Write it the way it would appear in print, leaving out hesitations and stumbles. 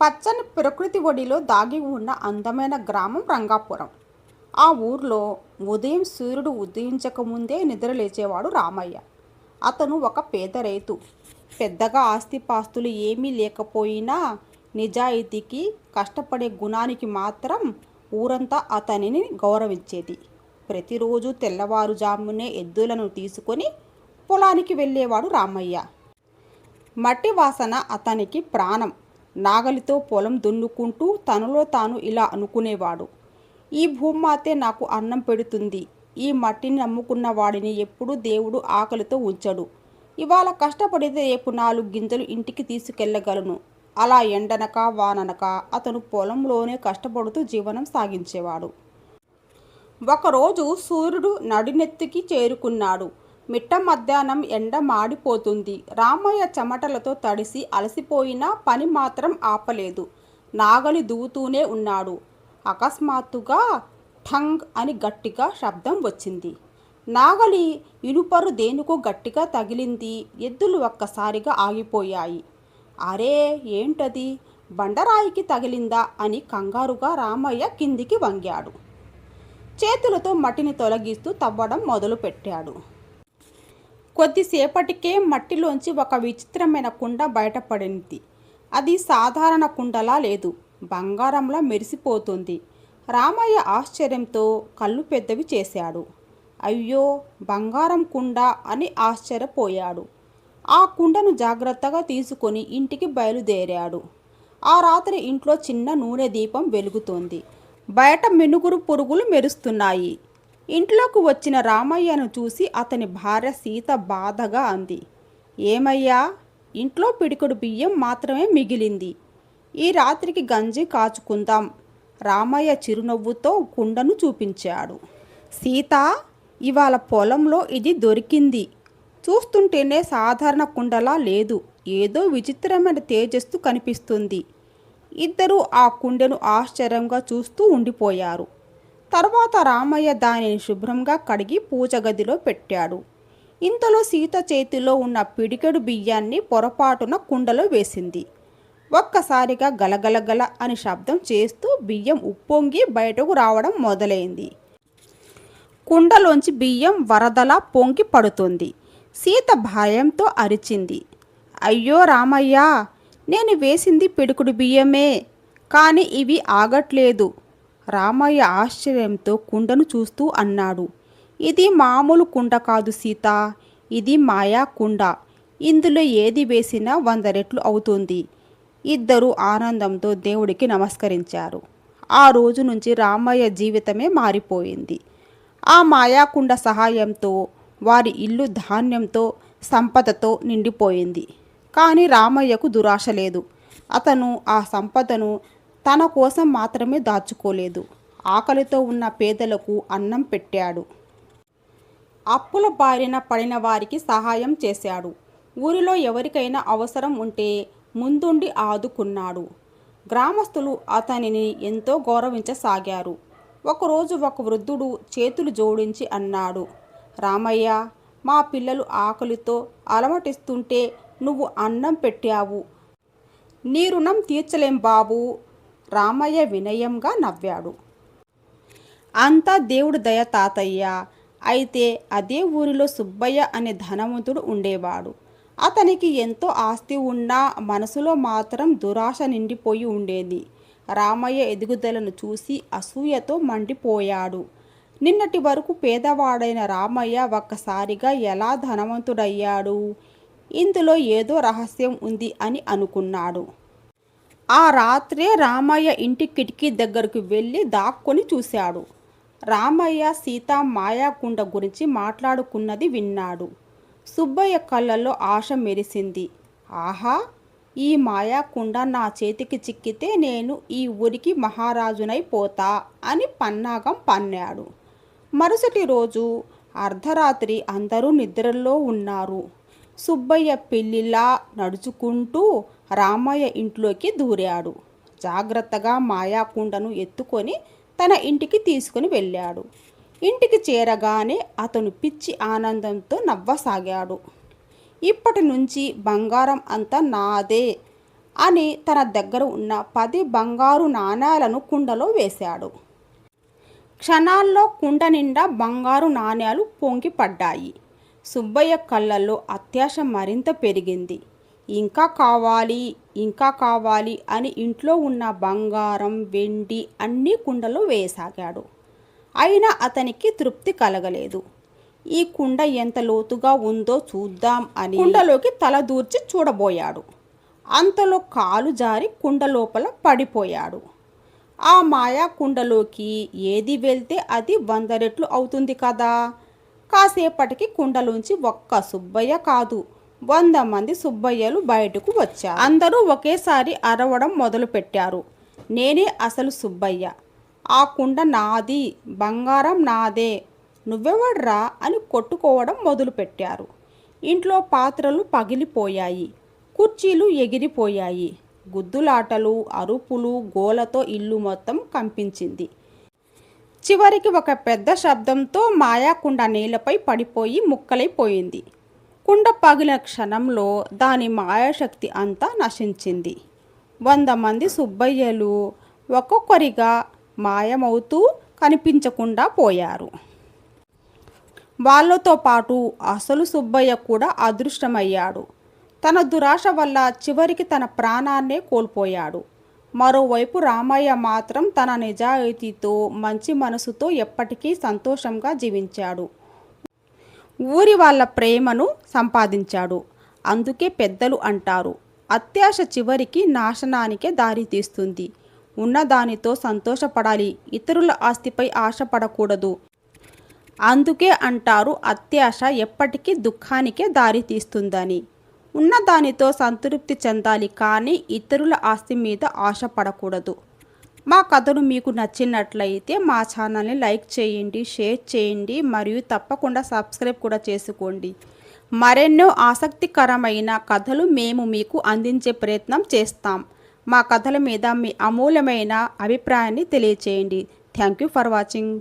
పచ్చని ప్రకృతి ఒడిలో దాగి ఉన్న అందమైన గ్రామం రంగాపురం. ఆ ఊర్లో ఉదయం సూర్యుడు ఉదయించకముందే నిద్ర లేచేవాడు రామయ్య. అతను ఒక పేద రైతు. పెద్దగా ఆస్తిపాస్తులు ఏమీ లేకపోయినా నిజాయితీకి, కష్టపడే గుణానికి మాత్రం ఊరంతా అతనిని గౌరవించేది. ప్రతిరోజు తెల్లవారుజామునే ఎద్దులను తీసుకొని పొలానికి వెళ్ళేవాడు రామయ్య. మట్టి వాసన అతనికి ప్రాణం. నాగలితో పొలం దున్నుకుంటూ తనలో తాను ఇలా అనుకునేవాడు: ఈ భూమాతే నాకు అన్నం పెడుతుంది. ఈ మట్టిని నమ్ముకున్న వాడిని ఎప్పుడూ దేవుడు ఆకలితో ఉంచడు. ఇవాళ కష్టపడితే రేపు 4 గింజలు ఇంటికి తీసుకెళ్ళగలను. అలా ఎండనక వాననక అతను పొలంలోనే కష్టపడుతూ జీవనం సాగించేవాడు. ఒకరోజు సూర్యుడు నడినెత్తికి చేరుకున్నాడు. మిట్ట మధ్యాహ్నం ఎండ మాడిపోతుంది. రామయ్య చెమటలతో తడిసి అలసిపోయినా పని మాత్రం ఆపలేదు. నాగలి దువ్వుతూనే ఉన్నాడు. అకస్మాత్తుగా ఠంగ్ అని గట్టిగా శబ్దం వచ్చింది. నాగలి ఇనుపరు దేనికో గట్టిగా తగిలింది. ఎద్దులు ఒక్కసారిగా ఆగిపోయాయి. అరే, ఏంటది? బండరాయికి తగిలిందా అని కంగారుగా రామయ్య కిందికి వంగాడు. చేతులతో మట్టిని తొలగిస్తూ తవ్వడం మొదలుపెట్టాడు. కొద్దిసేపటికే మట్టిలోంచి ఒక విచిత్రమైన కుండ బయటపడింది. అది సాధారణ కుండలా లేదు, బంగారంలా మెరిసిపోతుంది. రామయ్య ఆశ్చర్యంతో కళ్ళు పెద్దవి చేశాడు. అయ్యో, బంగారం కుండ అని ఆశ్చర్యపోయాడు. ఆ కుండను జాగ్రత్తగా తీసుకొని ఇంటికి బయలుదేరాడు. ఆ రాత్రి ఇంట్లో చిన్న నూనె దీపం వెలుగుతోంది. బయట మినుగురు పురుగులు మెరుస్తున్నాయి. ఇంట్లోకి వచ్చిన రామయ్యను చూసి అతని భార్య సీత బాధగా అంది: ఏమయ్యా, ఇంట్లో పిడికెడు బియ్యం మాత్రమే మిగిలింది. ఈ రాత్రికి గంజి కాచుకుందాం. రామయ్య చిరునవ్వుతో కుండను చూపించాడు. సీత, ఇవాళ పొలంలో ఇది దొరికింది. చూస్తుంటేనే సాధారణ కుండలా లేదు, ఏదో విచిత్రమైన తేజస్సు కనిపిస్తుంది. ఇద్దరూ ఆ కుండెను ఆశ్చర్యంగా చూస్తూ ఉండిపోయారు. తర్వాత రామయ్య దానిని శుభ్రంగా కడిగి పూజ గదిలో పెట్టాడు. ఇంతలో సీత చేతిలో ఉన్న పిడికెడు బియ్యాన్ని పొరపాటున కుండలో వేసింది. ఒక్కసారిగా గలగలగల అని శబ్దం చేస్తూ బియ్యం ఉప్పొంగి బయటకు రావడం మొదలైంది. కుండలోంచి బియ్యం వరదలా పొంగి పడుతుంది. సీత భయంతో అరిచింది: అయ్యో రామయ్య, నేను వేసింది పిడికెడు బియ్యమే, కానీ ఇవి ఆగట్లేదు. రామయ్య ఆశ్చర్యంతో కుండను చూస్తూ అన్నాడు: ఇది మామూలు కుండ కాదు సీత, ఇది మాయా కుండ. ఇందులో ఏది వేసినా 100 రెట్లు అవుతుంది. ఇద్దరూ ఆనందంతో దేవుడికి నమస్కరించారు. ఆ రోజు నుంచి రామయ్య జీవితమే మారిపోయింది. ఆ మాయాకుండ సహాయంతో వారి ఇల్లు ధాన్యంతో, సంపదతో నిండిపోయింది. కానీ రామయ్యకు దురాశ లేదు. అతను ఆ సంపదను తన కోసం మాత్రమే దాచుకోలేదు. ఆకలితో ఉన్న పేదలకు అన్నం పెట్టాడు. అప్పుల బారిన పడిన వారికి సహాయం చేశాడు. ఊరిలో ఎవరికైనా అవసరం ఉంటే ముందుండి ఆదుకున్నాడు. గ్రామస్తులు అతనిని ఎంతో గౌరవించసాగారు. ఒకరోజు ఒక వృద్ధుడు చేతులు జోడించి అన్నాడు: రామయ్య, మా పిల్లలు ఆకలితో అలమటిస్తుంటే నువ్వు అన్నం పెట్టావు. నీ రుణం తీర్చలేం బాబూ. రామయ్య వినయంగా నవ్వాడు. అంతా దేవుడు దయ తాతయ్య. అయితే అదే ఊరిలో సుబ్బయ్య అనే ధనవంతుడు ఉండేవాడు. అతనికి ఎంతో ఆస్తి ఉన్నా మనసులో మాత్రం దురాశ నిండిపోయి ఉండేది. రామయ్య ఎదుగుదలను చూసి అసూయతో మండిపోయాడు. నిన్నటి వరకు పేదవాడైన రామయ్య ఒక్కసారిగా ఎలా ధనవంతుడయ్యాడు? ఇందులో ఏదో రహస్యం ఉంది అని అనుకున్నాడు. ఆ రాత్రే రామయ్య ఇంటి కిటికీ దగ్గరకు వెళ్ళి దాక్కొని చూశాడు. రామయ్య సీత మాయాకుండ గురించి మాట్లాడుకున్నది విన్నాడు. సుబ్బయ్య కళ్ళల్లో ఆశ మెరిసింది. ఆహా, ఈ మాయాకుండ నా చేతికి చిక్కితే నేను ఈ ఊరికి మహారాజునైపోతా అని పన్నాగం పన్నాడు. మరుసటి రోజు అర్ధరాత్రి అందరూ నిద్రలో ఉన్నారు. సుబ్బయ్య పిల్లిలా నడుచుకుంటూ రామయ్య ఇంట్లోకి దూరాడు. జాగ్రత్తగా మాయాకుండను ఎత్తుకొని తన ఇంటికి తీసుకుని వెళ్ళాడు. ఇంటికి చేరగానే అతను పిచ్చి ఆనందంతో నవ్వసాగాడు. ఇప్పటి నుంచి బంగారం అంతా నాదే అని తన దగ్గర ఉన్న 10 బంగారు నాణేలను కుండలో వేశాడు. క్షణాల్లో కుండ నిండా బంగారు నాణేలు పొంగి పడ్డాయి. సుబ్బయ్య కళ్ళల్లో అత్యాశ మరింత పెరిగింది. ఇంకా కావాలి, ఇంకా కావాలి అని ఇంట్లో ఉన్న బంగారం, వెండి అన్నీ కుండలో వేయసాగాడు. అయినా అతనికి తృప్తి కలగలేదు. ఈ కుండ ఎంత లోతుగా ఉందో చూద్దాం అని కుండలోకి తల దూర్చి చూడబోయాడు. అంతలో కాలు జారి కుండ లోపల పడిపోయాడు. ఆ మాయా కుండలోకి ఏది వెళ్తే అది 100 రెట్లు అవుతుంది కదా. కాసేపటికి కుండలోంచి ఒక్క సుబ్బయ్య కాదు, 100 మంది సుబ్బయ్యలు బయటకు వచ్చారు. అందరూ ఒకేసారి అరవడం మొదలుపెట్టారు. నేనే అసలు సుబ్బయ్య, ఆ కుండ నాది, బంగారం నాదే, నువ్వెవడ్రా అని కొట్టుకోవడం మొదలుపెట్టారు. ఇంట్లో పాత్రలు పగిలిపోయాయి, కుర్చీలు ఎగిరిపోయాయి. గుద్దులాటలు, అరుపులు, గోలతో ఇల్లు మొత్తం కంపించింది. చివరికి ఒక పెద్ద శబ్దంతో మాయా కుండ నేలపై పడిపోయి ముక్కలైపోయింది. కుండ పగిలిన క్షణంలో దాని మాయాశక్తి అంతా నశించింది. 100 మంది సుబ్బయ్యలు ఒక్కొక్కరిగా మాయమవుతూ కనిపించకుండా పోయారు. వాళ్ళతో పాటు అసలు సుబ్బయ్య కూడా అదృష్టమయ్యాడు. తన దురాశ వల్ల చివరికి తన ప్రాణాన్నే కోల్పోయాడు. మరోవైపు రామయ్య మాత్రం తన నిజాయితీతో, మంచి మనసుతో ఎప్పటికీ సంతోషంగా జీవించాడు. ఊరి వాళ్ళ ప్రేమను సంపాదించాడు. అందుకే పెద్దలు అంటారు, అత్యాశ చివరికి నాశనానికే దారితీస్తుంది. ఉన్నదానితో సంతోషపడాలి, ఇతరుల ఆస్తిపై ఆశపడకూడదు. అందుకే అంటారు, అత్యాశ ఎప్పటికీ దుఃఖానికే దారితీస్తుందని. ఉన్నదానితో సంతృప్తి చెందాలి, కానీ ఇతరుల ఆస్తి మీద ఆశపడకూడదు. మా కథను మీకు నచ్చినట్లయితే మా ఛానల్ని లైక్ చేయండి, షేర్ చేయండి, మరియు తప్పకుండా సబ్స్క్రైబ్ కూడా చేసుకోండి. మరెన్నో ఆసక్తికరమైన కథలు మేము మీకు అందించే ప్రయత్నం చేస్తాం. మా కథల మీద మీ అమూల్యమైన అభిప్రాయాన్ని తెలియచేయండి. Thank you for watching.